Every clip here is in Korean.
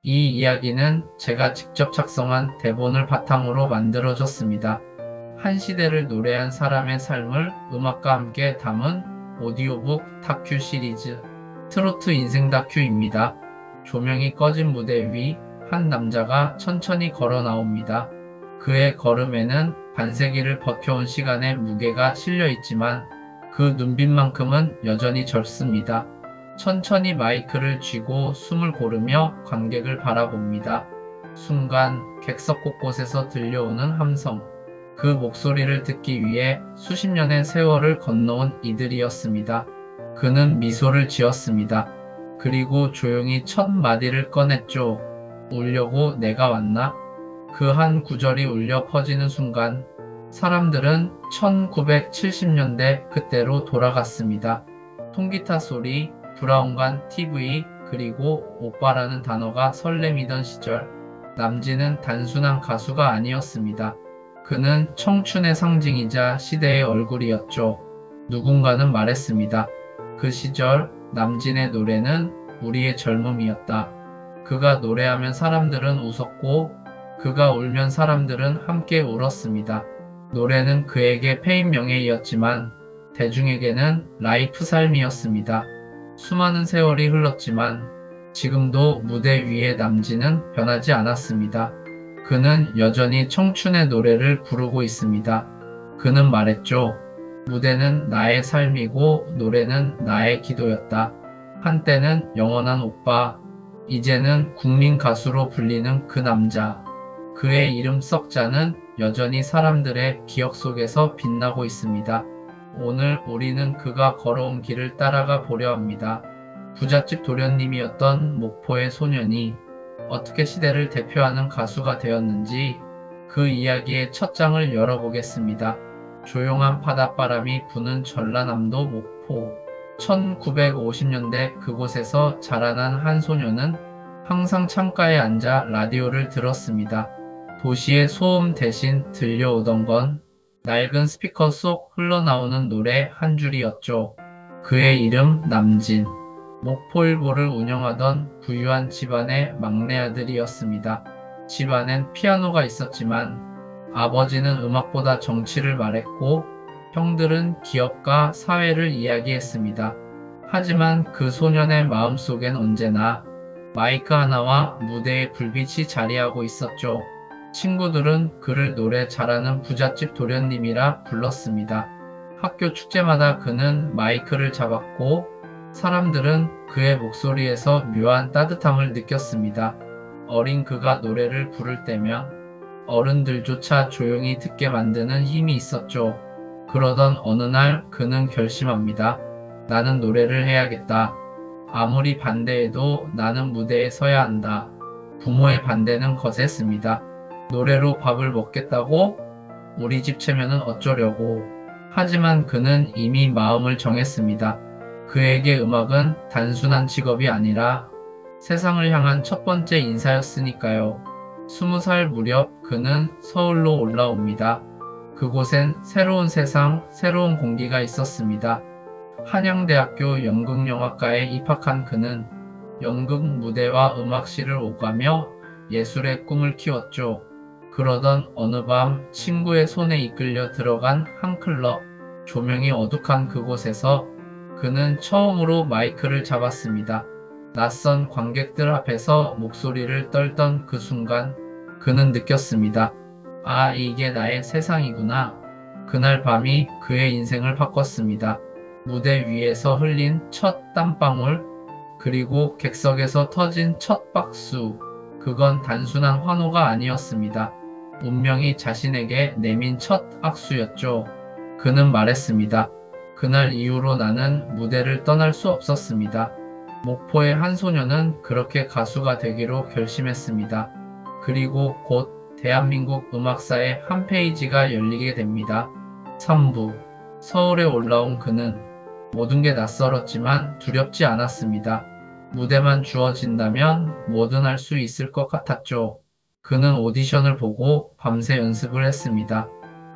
이 이야기는 제가 직접 작성한 대본을 바탕으로 만들어졌습니다. 한 시대를 노래한 사람의 삶을 음악과 함께 담은 오디오북 다큐 시리즈 트로트 인생 다큐입니다. 조명이 꺼진 무대 위 한 남자가 천천히 걸어 나옵니다. 그의 걸음에는 반세기를 버텨온 시간의 무게가 실려 있지만 그 눈빛만큼은 여전히 젊습니다. 천천히 마이크를 쥐고 숨을 고르며 관객을 바라봅니다. 순간 객석 곳곳에서 들려오는 함성. 그 목소리를 듣기 위해 수십 년의 세월을 건너온 이들이었습니다. 그는 미소를 지었습니다. 그리고 조용히 첫 마디를 꺼냈죠. 울려고 내가 왔나? 그 한 구절이 울려 퍼지는 순간 사람들은 1970년대 그때로 돌아갔습니다. 통기타 소리, 브라운관 TV, 그리고 오빠라는 단어가 설렘이던 시절. 남진은 단순한 가수가 아니었습니다. 그는 청춘의 상징이자 시대의 얼굴이었죠. 누군가는 말했습니다. 그 시절 남진의 노래는 우리의 젊음이었다. 그가 노래하면 사람들은 웃었고 그가 울면 사람들은 함께 울었습니다. 노래는 그에게 페임 명예이었지만 대중에게는 라이프 삶이었습니다. 수많은 세월이 흘렀지만 지금도 무대 위의 남진은 변하지 않았습니다. 그는 여전히 청춘의 노래를 부르고 있습니다. 그는 말했죠. 무대는 나의 삶이고 노래는 나의 기도였다. 한때는 영원한 오빠, 이제는 국민 가수로 불리는 그 남자. 그의 이름 썩자는 여전히 사람들의 기억 속에서 빛나고 있습니다. 오늘 우리는 그가 걸어온 길을 따라가 보려 합니다. 부잣집 도련님이었던 목포의 소년이 어떻게 시대를 대표하는 가수가 되었는지 그 이야기의 첫 장을 열어보겠습니다. 조용한 바닷바람이 부는 전라남도 목포. 1950년대 그곳에서 자라난 한 소녀는 항상 창가에 앉아 라디오를 들었습니다. 도시의 소음 대신 들려오던 건 낡은 스피커 속 흘러나오는 노래 한 줄이었죠. 그의 이름 남진. 목포일보를 운영하던 부유한 집안의 막내 아들이었습니다. 집안엔 피아노가 있었지만 아버지는 음악보다 정치를 말했고 형들은 기업과 사회를 이야기했습니다. 하지만 그 소년의 마음속엔 언제나 마이크 하나와 무대의 불빛이 자리하고 있었죠. 친구들은 그를 노래 잘하는 부잣집 도련님이라 불렀습니다. 학교 축제마다 그는 마이크를 잡았고 사람들은 그의 목소리에서 묘한 따뜻함을 느꼈습니다. 어린 그가 노래를 부를 때면 어른들조차 조용히 듣게 만드는 힘이 있었죠. 그러던 어느 날 그는 결심합니다. 나는 노래를 해야겠다. 아무리 반대해도 나는 무대에 서야 한다. 부모의 반대는 거셌습니다. 노래로 밥을 먹겠다고? 우리 집 체면은 어쩌려고? 하지만 그는 이미 마음을 정했습니다. 그에게 음악은 단순한 직업이 아니라 세상을 향한 첫 번째 인사였으니까요. 20살 무렵 그는 서울로 올라옵니다. 그곳엔 새로운 세상, 새로운 공기가 있었습니다. 한양대학교 연극영화과에 입학한 그는 연극 무대와 음악실을 오가며 예술의 꿈을 키웠죠. 그러던 어느 밤 친구의 손에 이끌려 들어간 한 클럽, 조명이 어둑한 그곳에서 그는 처음으로 마이크를 잡았습니다. 낯선 관객들 앞에서 목소리를 떨던 그 순간 그는 느꼈습니다. 아, 이게 나의 세상이구나. 그날 밤이 그의 인생을 바꿨습니다. 무대 위에서 흘린 첫 땀방울, 그리고 객석에서 터진 첫 박수. 그건 단순한 환호가 아니었습니다. 운명이 자신에게 내민 첫 악수였죠. 그는 말했습니다. 그날 이후로 나는 무대를 떠날 수 없었습니다. 목포의 한 소녀는 그렇게 가수가 되기로 결심했습니다. 그리고 곧 대한민국 음악사의 한 페이지가 열리게 됩니다. 3부. 서울에 올라온 그는 모든 게 낯설었지만 두렵지 않았습니다. 무대만 주어진다면 뭐든 할 수 있을 것 같았죠. 그는 오디션을 보고 밤새 연습을 했습니다.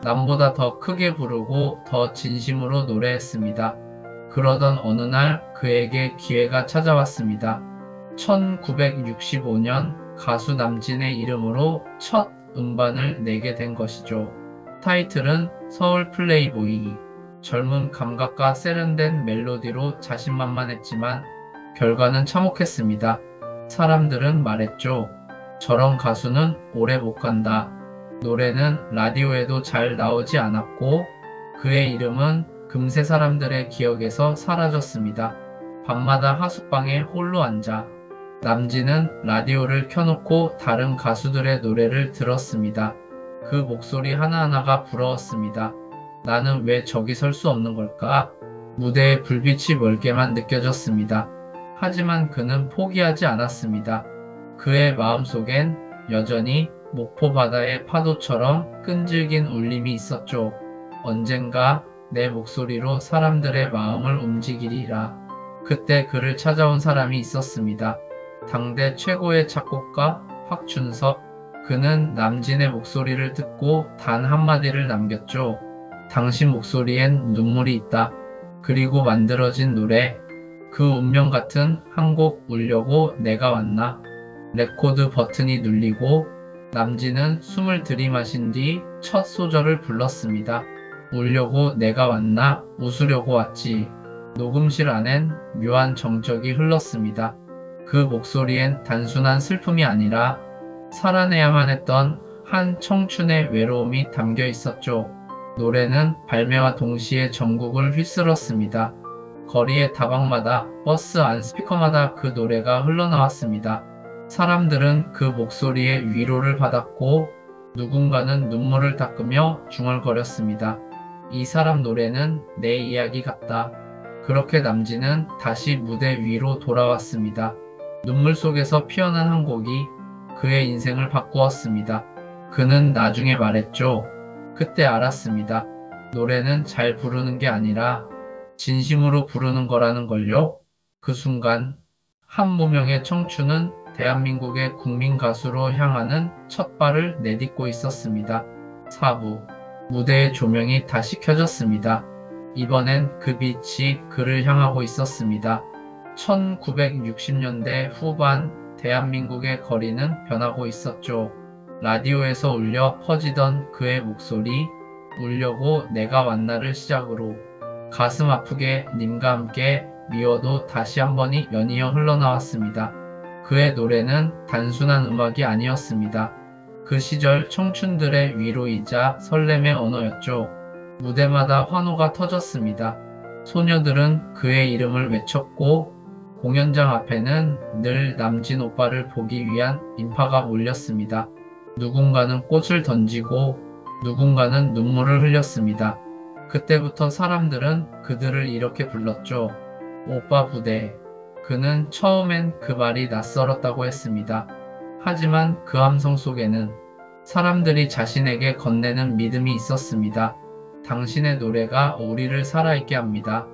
남보다 더 크게 부르고 더 진심으로 노래했습니다. 그러던 어느 날 그에게 기회가 찾아왔습니다. 1965년 가수 남진의 이름으로 첫 음반을 내게 된 것이죠. 타이틀은 서울 플레이보이. 젊은 감각과 세련된 멜로디로 자신만만했지만 결과는 참혹했습니다. 사람들은 말했죠. 저런 가수는 오래 못 간다. 노래는 라디오에도 잘 나오지 않았고 그의 이름은 금세 사람들의 기억에서 사라졌습니다. 밤마다 하숙방에 홀로 앉아 남진은 라디오를 켜놓고 다른 가수들의 노래를 들었습니다. 그 목소리 하나하나가 부러웠습니다. 나는 왜 저기 설 수 없는 걸까? 무대의 불빛이 멀게만 느껴졌습니다. 하지만 그는 포기하지 않았습니다. 그의 마음속엔 여전히 목포 바다의 파도처럼 끈질긴 울림이 있었죠. 언젠가 내 목소리로 사람들의 마음을 움직이리라. 그때 그를 찾아온 사람이 있었습니다. 당대 최고의 작곡가 박준석. 그는 남진의 목소리를 듣고 단 한마디를 남겼죠. 당신 목소리엔 눈물이 있다. 그리고 만들어진 노래. 그 운명 같은 한 곡 울려고 내가 왔나. 레코드 버튼이 눌리고 남진은 숨을 들이마신 뒤 첫 소절을 불렀습니다. 울려고 내가 왔나, 웃으려고 왔지. 녹음실 안엔 묘한 정적이 흘렀습니다. 그 목소리엔 단순한 슬픔이 아니라 살아내야만 했던 한 청춘의 외로움이 담겨 있었죠. 노래는 발매와 동시에 전국을 휩쓸었습니다. 거리의 다방마다, 버스 안 스피커마다 그 노래가 흘러나왔습니다. 사람들은 그 목소리에 위로를 받았고 누군가는 눈물을 닦으며 중얼거렸습니다. 이 사람 노래는 내 이야기 같다. 그렇게 남진은 다시 무대 위로 돌아왔습니다. 눈물 속에서 피어난 한 곡이 그의 인생을 바꾸었습니다. 그는 나중에 말했죠. 그때 알았습니다. 노래는 잘 부르는 게 아니라 진심으로 부르는 거라는 걸요. 그 순간 한 무명의 청춘은 대한민국의 국민 가수로 향하는 첫 발을 내딛고 있었습니다. 4부 무대의 조명이 다시 켜졌습니다. 이번엔 그 빛이 그를 향하고 있었습니다. 1960년대 후반 대한민국의 거리는 변하고 있었죠. 라디오에서 울려 퍼지던 그의 목소리, 울려고 내가 왔나를 시작으로 가슴 아프게 님과 함께 미워도 다시 한 번이 연이어 흘러나왔습니다. 그의 노래는 단순한 음악이 아니었습니다. 그 시절 청춘들의 위로이자 설렘의 언어였죠. 무대마다 환호가 터졌습니다. 소녀들은 그의 이름을 외쳤고 공연장 앞에는 늘 남진 오빠를 보기 위한 인파가 몰렸습니다. 누군가는 꽃을 던지고 누군가는 눈물을 흘렸습니다. 그때부터 사람들은 그들을 이렇게 불렀죠. 오빠 부대. 그는 처음엔 그 말이 낯설었다고 했습니다. 하지만 그 함성 속에는 사람들이 자신에게 건네는 믿음이 있었습니다. 당신의 노래가 우리를 살아있게 합니다.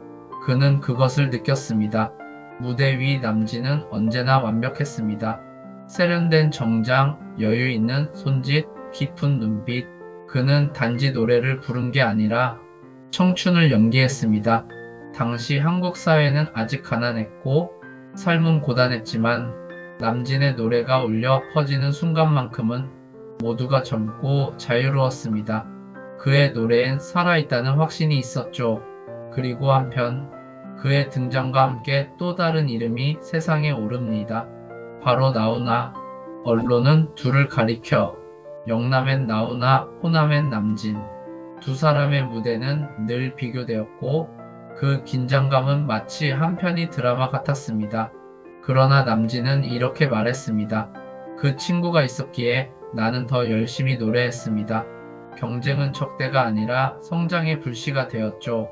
그는 그것을 느꼈습니다. 무대 위 남진은 언제나 완벽했습니다. 세련된 정장, 여유 있는 손짓, 깊은 눈빛. 그는 단지 노래를 부른 게 아니라 청춘을 연기했습니다. 당시 한국 사회는 아직 가난했고 삶은 고단했지만 남진의 노래가 울려 퍼지는 순간만큼은 모두가 젊고 자유로웠습니다. 그의 노래엔 살아있다는 확신이 있었죠. 그리고 한편 그의 등장과 함께 또 다른 이름이 세상에 오릅니다. 바로 나훈아. 언론은 둘을 가리켜 영남엔 나훈아, 호남엔 남진. 두 사람의 무대는 늘 비교되었고 그 긴장감은 마치 한 편의 드라마 같았습니다. 그러나 남진은 이렇게 말했습니다. 그 친구가 있었기에 나는 더 열심히 노래했습니다. 경쟁은 적대가 아니라 성장의 불씨가 되었죠.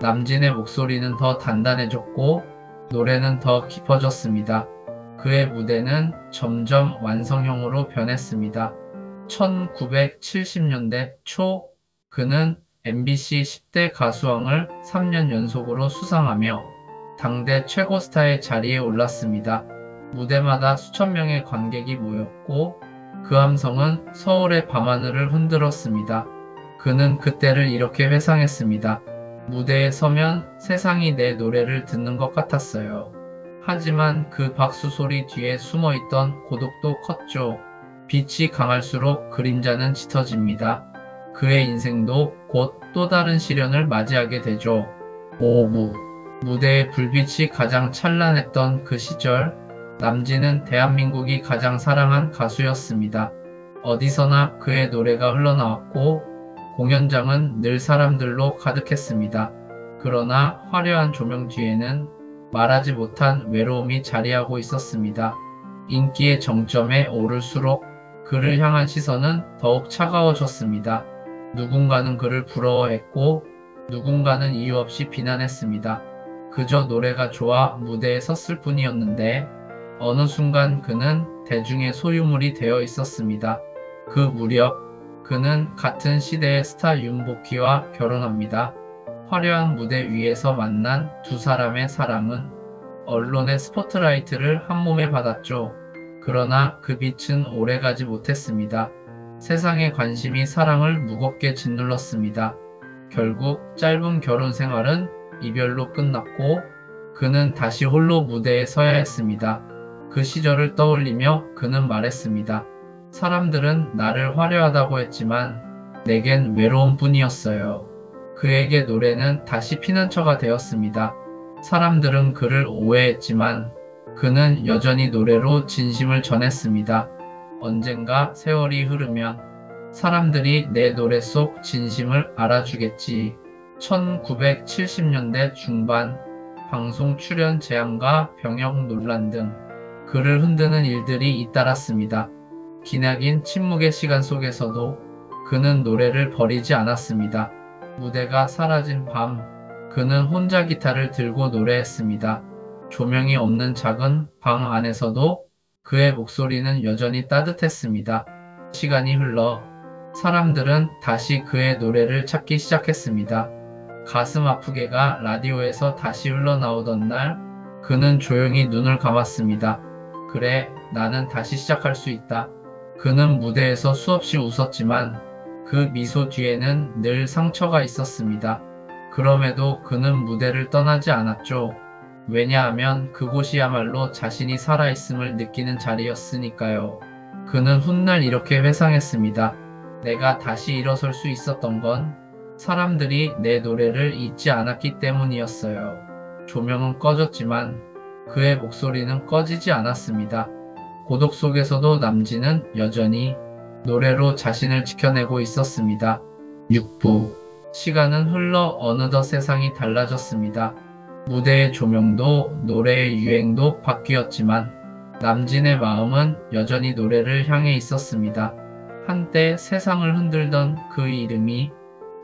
남진의 목소리는 더 단단해졌고 노래는 더 깊어졌습니다. 그의 무대는 점점 완성형으로 변했습니다. 1970년대 초 그는 MBC 10대 가수왕을 3년 연속으로 수상하며 당대 최고 스타의 자리에 올랐습니다. 무대마다 수천 명의 관객이 모였고 그 함성은 서울의 밤하늘을 흔들었습니다. 그는 그때를 이렇게 회상했습니다. 무대에 서면 세상이 내 노래를 듣는 것 같았어요. 하지만 그 박수 소리 뒤에 숨어있던 고독도 컸죠. 빛이 강할수록 그림자는 짙어집니다. 그의 인생도 곧 또 다른 시련을 맞이하게 되죠. 오후, 무대의 불빛이 가장 찬란했던 그 시절, 남진은 대한민국이 가장 사랑한 가수였습니다. 어디서나 그의 노래가 흘러나왔고, 공연장은 늘 사람들로 가득했습니다. 그러나 화려한 조명 뒤에는 말하지 못한 외로움이 자리하고 있었습니다. 인기의 정점에 오를수록 그를 향한 시선은 더욱 차가워졌습니다. 누군가는 그를 부러워했고 누군가는 이유 없이 비난했습니다. 그저 노래가 좋아 무대에 섰을 뿐이었는데 어느 순간 그는 대중의 소유물이 되어 있었습니다. 그 무렵 그는 같은 시대의 스타 윤복희와 결혼합니다. 화려한 무대 위에서 만난 두 사람의 사랑은 언론의 스포트라이트를 한몸에 받았죠. 그러나 그 빛은 오래가지 못했습니다. 세상의 관심이 사랑을 무겁게 짓눌렀습니다. 결국 짧은 결혼 생활은 이별로 끝났고 그는 다시 홀로 무대에 서야 했습니다. 그 시절을 떠올리며 그는 말했습니다. 사람들은 나를 화려하다고 했지만 내겐 외로운 뿐이었어요. 그에게 노래는 다시 피난처가 되었습니다. 사람들은 그를 오해했지만 그는 여전히 노래로 진심을 전했습니다. 언젠가 세월이 흐르면 사람들이 내 노래 속 진심을 알아주겠지. 1970년대 중반 방송 출연 제한과 병역 논란 등 그를 흔드는 일들이 잇따랐습니다. 기나긴 침묵의 시간 속에서도 그는 노래를 버리지 않았습니다. 무대가 사라진 밤, 그는 혼자 기타를 들고 노래했습니다. 조명이 없는 작은 방 안에서도 그의 목소리는 여전히 따뜻했습니다. 시간이 흘러 사람들은 다시 그의 노래를 찾기 시작했습니다. 가슴 아프게가 라디오에서 다시 흘러나오던 날, 그는 조용히 눈을 감았습니다. 그래, 나는 다시 시작할 수 있다. 그는 무대에서 수없이 웃었지만 그 미소 뒤에는 늘 상처가 있었습니다. 그럼에도 그는 무대를 떠나지 않았죠. 왜냐하면 그곳이야말로 자신이 살아있음을 느끼는 자리였으니까요. 그는 훗날 이렇게 회상했습니다. 내가 다시 일어설 수 있었던 건 사람들이 내 노래를 잊지 않았기 때문이었어요. 조명은 꺼졌지만 그의 목소리는 꺼지지 않았습니다. 고독 속에서도 남진은 여전히 노래로 자신을 지켜내고 있었습니다. 6부 시간은 흘러 어느덧 세상이 달라졌습니다. 무대의 조명도 노래의 유행도 바뀌었지만 남진의 마음은 여전히 노래를 향해 있었습니다. 한때 세상을 흔들던 그 이름이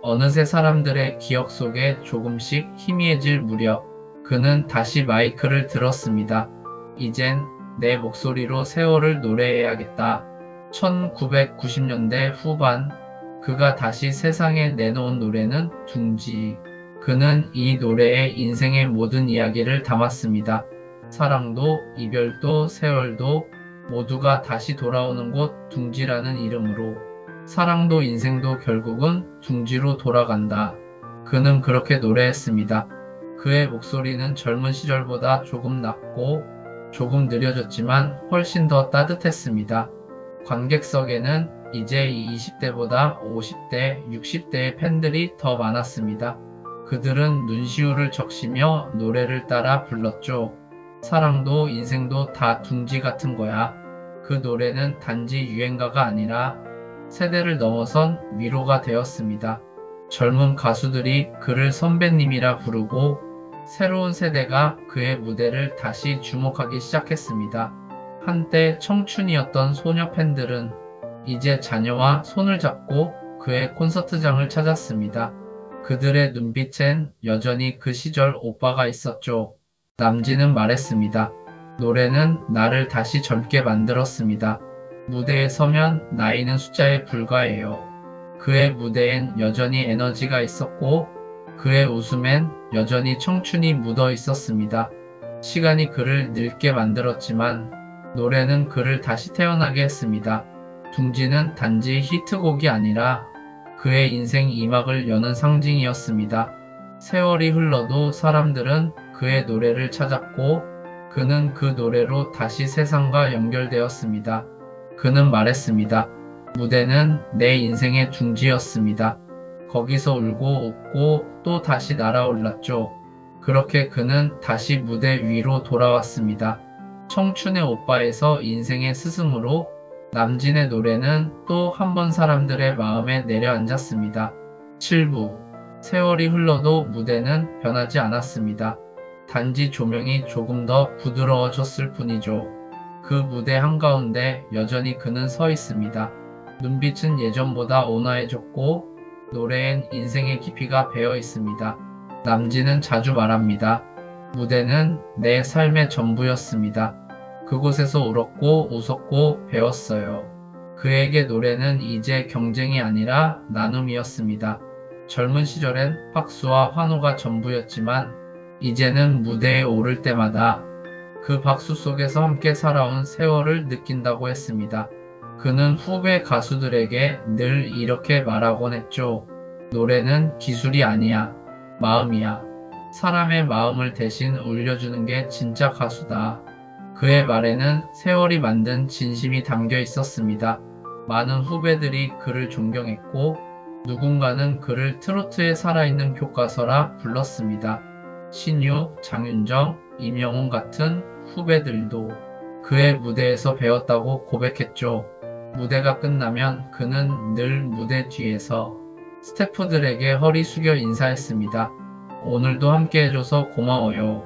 어느새 사람들의 기억 속에 조금씩 희미해질 무렵 그는 다시 마이크를 들었습니다. 이젠 내 목소리로 세월을 노래해야겠다. 1990년대 후반 그가 다시 세상에 내놓은 노래는 둥지. 그는 이 노래에 인생의 모든 이야기를 담았습니다. 사랑도 이별도 세월도 모두가 다시 돌아오는 곳 둥지라는 이름으로 사랑도 인생도 결국은 둥지로 돌아간다. 그는 그렇게 노래했습니다. 그의 목소리는 젊은 시절보다 조금 낮고 조금 느려졌지만 훨씬 더 따뜻했습니다. 관객석에는 이제 20대보다 50대, 60대의 팬들이 더 많았습니다. 그들은 눈시울을 적시며 노래를 따라 불렀죠. 사랑도 인생도 다 둥지 같은 거야. 그 노래는 단지 유행가가 아니라 세대를 넘어선 위로가 되었습니다. 젊은 가수들이 그를 선배님이라 부르고 새로운 세대가 그의 무대를 다시 주목하기 시작했습니다. 한때 청춘이었던 소녀 팬들은 이제 자녀와 손을 잡고 그의 콘서트장을 찾았습니다. 그들의 눈빛엔 여전히 그 시절 오빠가 있었죠. 남진은 말했습니다. 노래는 나를 다시 젊게 만들었습니다. 무대에 서면 나이는 숫자에 불과해요. 그의 무대엔 여전히 에너지가 있었고 그의 웃음엔 여전히 청춘이 묻어 있었습니다. 시간이 그를 늙게 만들었지만 노래는 그를 다시 태어나게 했습니다. 둥지는 단지 히트곡이 아니라 그의 인생 2막을 여는 상징이었습니다. 세월이 흘러도 사람들은 그의 노래를 찾았고 그는 그 노래로 다시 세상과 연결되었습니다. 그는 말했습니다. 무대는 내 인생의 둥지였습니다. 거기서 울고 웃고 또 다시 날아올랐죠. 그렇게 그는 다시 무대 위로 돌아왔습니다. 청춘의 오빠에서 인생의 스승으로 남진의 노래는 또 한 번 사람들의 마음에 내려앉았습니다. 7부 세월이 흘러도 무대는 변하지 않았습니다. 단지 조명이 조금 더 부드러워졌을 뿐이죠. 그 무대 한가운데 여전히 그는 서 있습니다. 눈빛은 예전보다 온화해졌고 노래엔 인생의 깊이가 배어 있습니다. 남진은 자주 말합니다. 무대는 내 삶의 전부였습니다. 그곳에서 울었고 웃었고 배웠어요. 그에게 노래는 이제 경쟁이 아니라 나눔이었습니다. 젊은 시절엔 박수와 환호가 전부였지만 이제는 무대에 오를 때마다 그 박수 속에서 함께 살아온 세월을 느낀다고 했습니다. 그는 후배 가수들에게 늘 이렇게 말하곤 했죠. 노래는 기술이 아니야. 마음이야. 사람의 마음을 대신 울려주는 게 진짜 가수다. 그의 말에는 세월이 만든 진심이 담겨 있었습니다. 많은 후배들이 그를 존경했고 누군가는 그를 트로트에 살아있는 교과서라 불렀습니다. 신유, 장윤정, 임영웅 같은 후배들도 그의 무대에서 배웠다고 고백했죠. 무대가 끝나면 그는 늘 무대 뒤에서 스태프들에게 허리 숙여 인사했습니다. 오늘도 함께 해줘서 고마워요.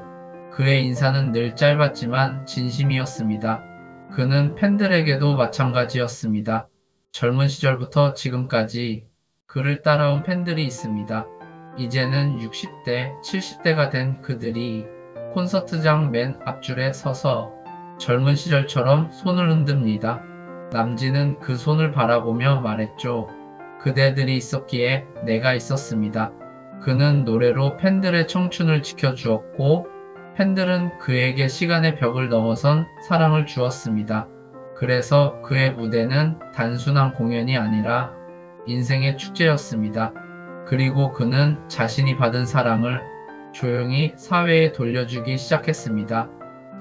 그의 인사는 늘 짧았지만 진심이었습니다. 그는 팬들에게도 마찬가지였습니다. 젊은 시절부터 지금까지 그를 따라온 팬들이 있습니다. 이제는 60대, 70대가 된 그들이 콘서트장 맨 앞줄에 서서 젊은 시절처럼 손을 흔듭니다. 남진은 그 손을 바라보며 말했죠. 그대들이 있었기에 내가 있었습니다. 그는 노래로 팬들의 청춘을 지켜주었고 팬들은 그에게 시간의 벽을 넘어선 사랑을 주었습니다. 그래서 그의 무대는 단순한 공연이 아니라 인생의 축제였습니다. 그리고 그는 자신이 받은 사랑을 조용히 사회에 돌려주기 시작했습니다.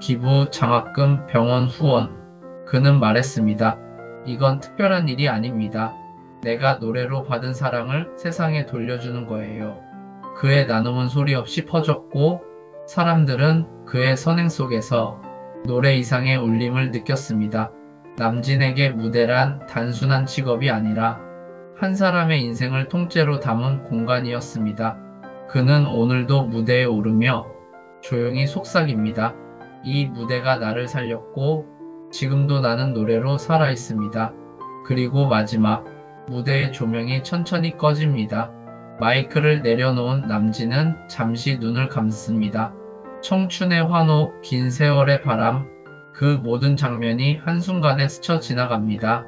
기부, 장학금, 병원 후원. 그는 말했습니다. 이건 특별한 일이 아닙니다. 내가 노래로 받은 사랑을 세상에 돌려주는 거예요. 그의 나눔은 소리 없이 퍼졌고 사람들은 그의 선행 속에서 노래 이상의 울림을 느꼈습니다. 남진에게 무대란 단순한 직업이 아니라 한 사람의 인생을 통째로 담은 공간이었습니다. 그는 오늘도 무대에 오르며 조용히 속삭입니다. 이 무대가 나를 살렸고 지금도 나는 노래로 살아있습니다. 그리고 마지막 무대의 조명이 천천히 꺼집니다. 마이크를 내려놓은 남진은 잠시 눈을 감습니다. 청춘의 환호, 긴 세월의 바람, 그 모든 장면이 한순간에 스쳐 지나갑니다.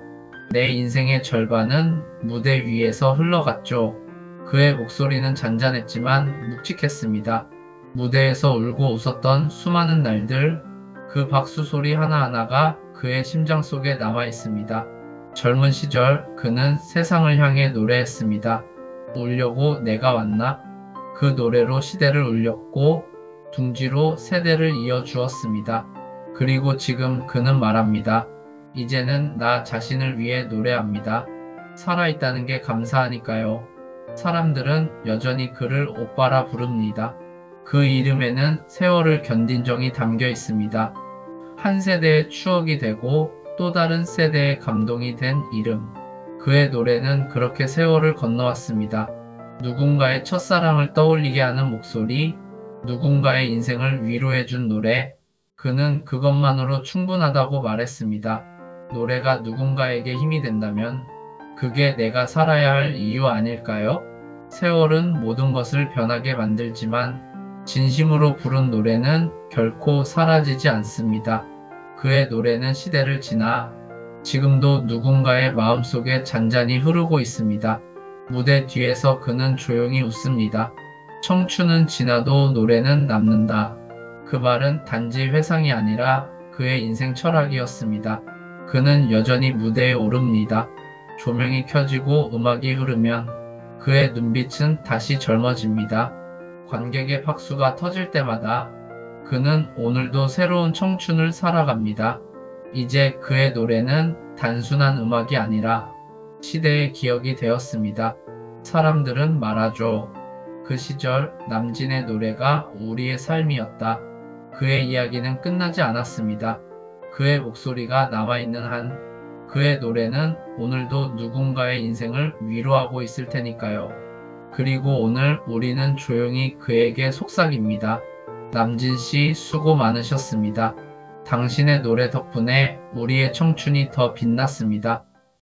내 인생의 절반은 무대 위에서 흘러갔죠. 그의 목소리는 잔잔했지만 묵직했습니다. 무대에서 울고 웃었던 수많은 날들, 그 박수 소리 하나하나가 그의 심장 속에 남아 있습니다. 젊은 시절 그는 세상을 향해 노래했습니다. 울려고 내가 왔나? 그 노래로 시대를 울렸고 둥지로 세대를 이어주었습니다. 그리고 지금 그는 말합니다. 이제는 나 자신을 위해 노래합니다. 살아있다는 게 감사하니까요. 사람들은 여전히 그를 오빠라 부릅니다. 그 이름에는 세월을 견딘 정이 담겨 있습니다. 한 세대의 추억이 되고 또 다른 세대의 감동이 된 이름. 그의 노래는 그렇게 세월을 건너왔습니다. 누군가의 첫사랑을 떠올리게 하는 목소리, 누군가의 인생을 위로해준 노래. 그는 그것만으로 충분하다고 말했습니다. 노래가 누군가에게 힘이 된다면 그게 내가 살아야 할 이유 아닐까요? 세월은 모든 것을 변하게 만들지만 진심으로 부른 노래는 결코 사라지지 않습니다. 그의 노래는 시대를 지나 지금도 누군가의 마음속에 잔잔히 흐르고 있습니다. 무대 뒤에서 그는 조용히 웃습니다. 청춘은 지나도 노래는 남는다. 그 말은 단지 회상이 아니라 그의 인생 철학이었습니다. 그는 여전히 무대에 오릅니다. 조명이 켜지고 음악이 흐르면 그의 눈빛은 다시 젊어집니다. 관객의 박수가 터질 때마다 그는 오늘도 새로운 청춘을 살아갑니다. 이제 그의 노래는 단순한 음악이 아니라 시대의 기억이 되었습니다. 사람들은 말하죠. 그 시절 남진의 노래가 우리의 삶이었다. 그의 이야기는 끝나지 않았습니다. 그의 목소리가 남아있는 한 그의 노래는 오늘도 누군가의 인생을 위로하고 있을 테니까요. 그리고 오늘 우리는 조용히 그에게 속삭입니다. 남진 씨 수고 많으셨습니다. 당신의 노래 덕분에 우리의 청춘이 더 빛났습니다.